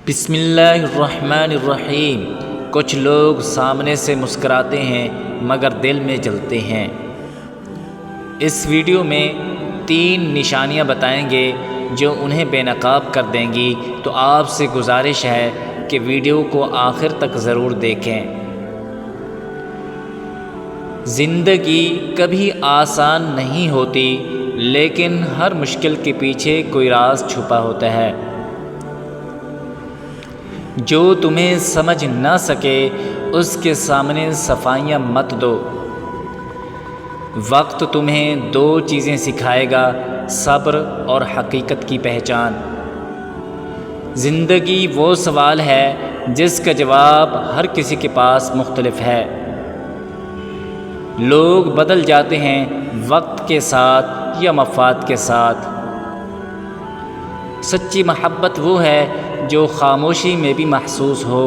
بسم اللہ الرحمن الرحیم۔ کچھ لوگ سامنے سے مسکراتے ہیں مگر دل میں جلتے ہیں۔ اس ویڈیو میں 3 نشانیاں بتائیں گے جو انہیں بے نقاب کر دیں گی، تو آپ سے گزارش ہے کہ ویڈیو کو آخر تک ضرور دیکھیں۔ زندگی کبھی آسان نہیں ہوتی، لیکن ہر مشکل کے پیچھے کوئی راز چھپا ہوتا ہے۔ جو تمہیں سمجھ نہ سکے اس کے سامنے صفائیاں مت دو۔ وقت تمہیں 2 چیزیں سکھائے گا، صبر اور حقیقت کی پہچان۔ زندگی وہ سوال ہے جس کا جواب ہر کسی کے پاس مختلف ہے۔ لوگ بدل جاتے ہیں وقت کے ساتھ یا مفاد کے ساتھ۔ سچی محبت وہ ہے جو خاموشی میں بھی محسوس ہو۔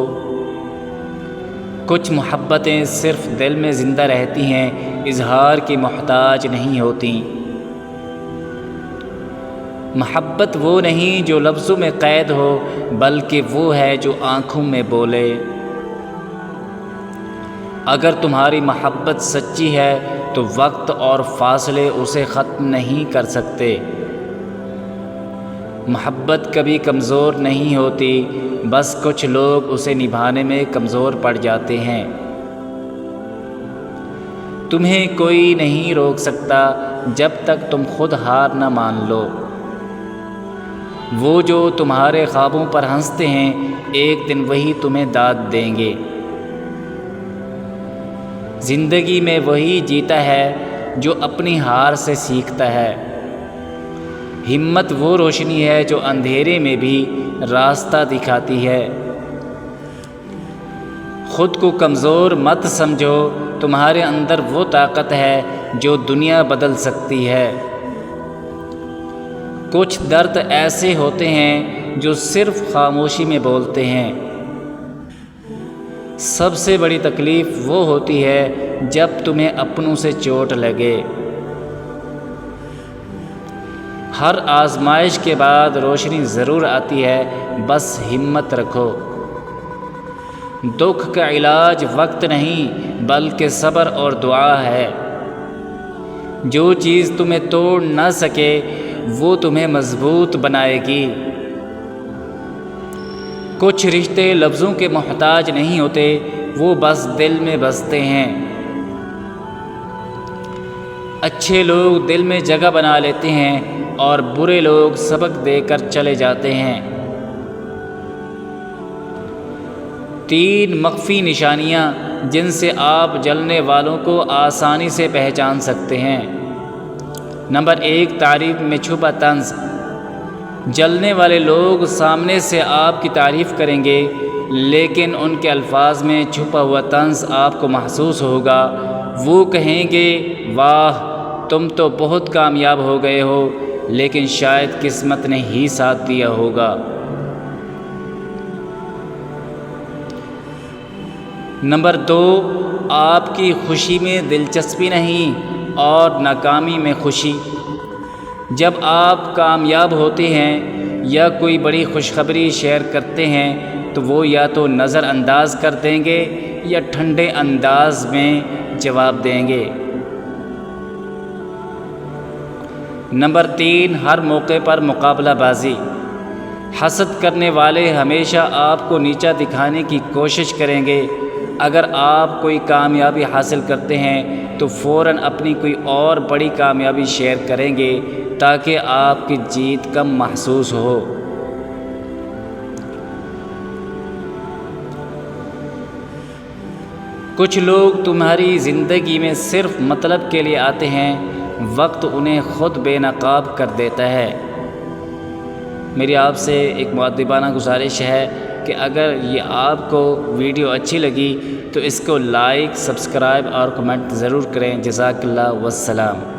کچھ محبتیں صرف دل میں زندہ رہتی ہیں، اظہار کی محتاج نہیں ہوتی۔ محبت وہ نہیں جو لفظوں میں قید ہو، بلکہ وہ ہے جو آنکھوں میں بولے۔ اگر تمہاری محبت سچی ہے تو وقت اور فاصلے اسے ختم نہیں کر سکتے۔ محبت کبھی کمزور نہیں ہوتی، بس کچھ لوگ اسے نبھانے میں کمزور پڑ جاتے ہیں۔ تمہیں کوئی نہیں روک سکتا جب تک تم خود ہار نہ مان لو۔ وہ جو تمہارے خوابوں پر ہنستے ہیں، ایک دن وہی تمہیں داد دیں گے۔ زندگی میں وہی جیتا ہے جو اپنی ہار سے سیکھتا ہے۔ ہمت وہ روشنی ہے جو اندھیرے میں بھی راستہ دکھاتی ہے۔ خود کو کمزور مت سمجھو، تمہارے اندر وہ طاقت ہے جو دنیا بدل سکتی ہے۔ کچھ درد ایسے ہوتے ہیں جو صرف خاموشی میں بولتے ہیں۔ سب سے بڑی تکلیف وہ ہوتی ہے جب تمہیں اپنوں سے چوٹ لگے۔ ہر آزمائش کے بعد روشنی ضرور آتی ہے، بس ہمت رکھو۔ دکھ کا علاج وقت نہیں بلکہ صبر اور دعا ہے۔ جو چیز تمہیں توڑ نہ سکے وہ تمہیں مضبوط بنائے گی۔ کچھ رشتے لفظوں کے محتاج نہیں ہوتے، وہ بس دل میں بستے ہیں۔ اچھے لوگ دل میں جگہ بنا لیتے ہیں اور برے لوگ سبق دے کر چلے جاتے ہیں۔ 3 مخفی نشانیاں جن سے آپ جلنے والوں کو آسانی سے پہچان سکتے ہیں۔ نمبر 1، تعریف میں چھپا طنز۔ جلنے والے لوگ سامنے سے آپ کی تعریف کریں گے، لیکن ان کے الفاظ میں چھپا ہوا طنز آپ کو محسوس ہوگا۔ وہ کہیں گے، واہ تم تو بہت کامیاب ہو گئے ہو، لیکن شاید قسمت نے ہی ساتھ دیا ہوگا۔ نمبر 2، آپ کی خوشی میں دلچسپی نہیں اور ناکامی میں خوشی۔ جب آپ کامیاب ہوتے ہیں یا کوئی بڑی خوشخبری شیئر کرتے ہیں تو وہ یا تو نظر انداز کر دیں گے یا ٹھنڈے انداز میں جواب دیں گے۔ نمبر 3، ہر موقع پر مقابلہ بازی۔ حسد کرنے والے ہمیشہ آپ کو نیچا دکھانے کی کوشش کریں گے۔ اگر آپ کوئی کامیابی حاصل کرتے ہیں تو فوراً اپنی کوئی اور بڑی کامیابی شیئر کریں گے تاکہ آپ کی جیت کم محسوس ہو۔ کچھ لوگ تمہاری زندگی میں صرف مطلب کے لیے آتے ہیں، وقت انہیں خود بے نقاب کر دیتا ہے۔ میری آپ سے ایک مؤدبانہ گزارش ہے کہ اگر یہ آپ کو ویڈیو اچھی لگی تو اس کو لائک، سبسکرائب اور کمنٹ ضرور کریں۔ جزاک اللہ، والسلام۔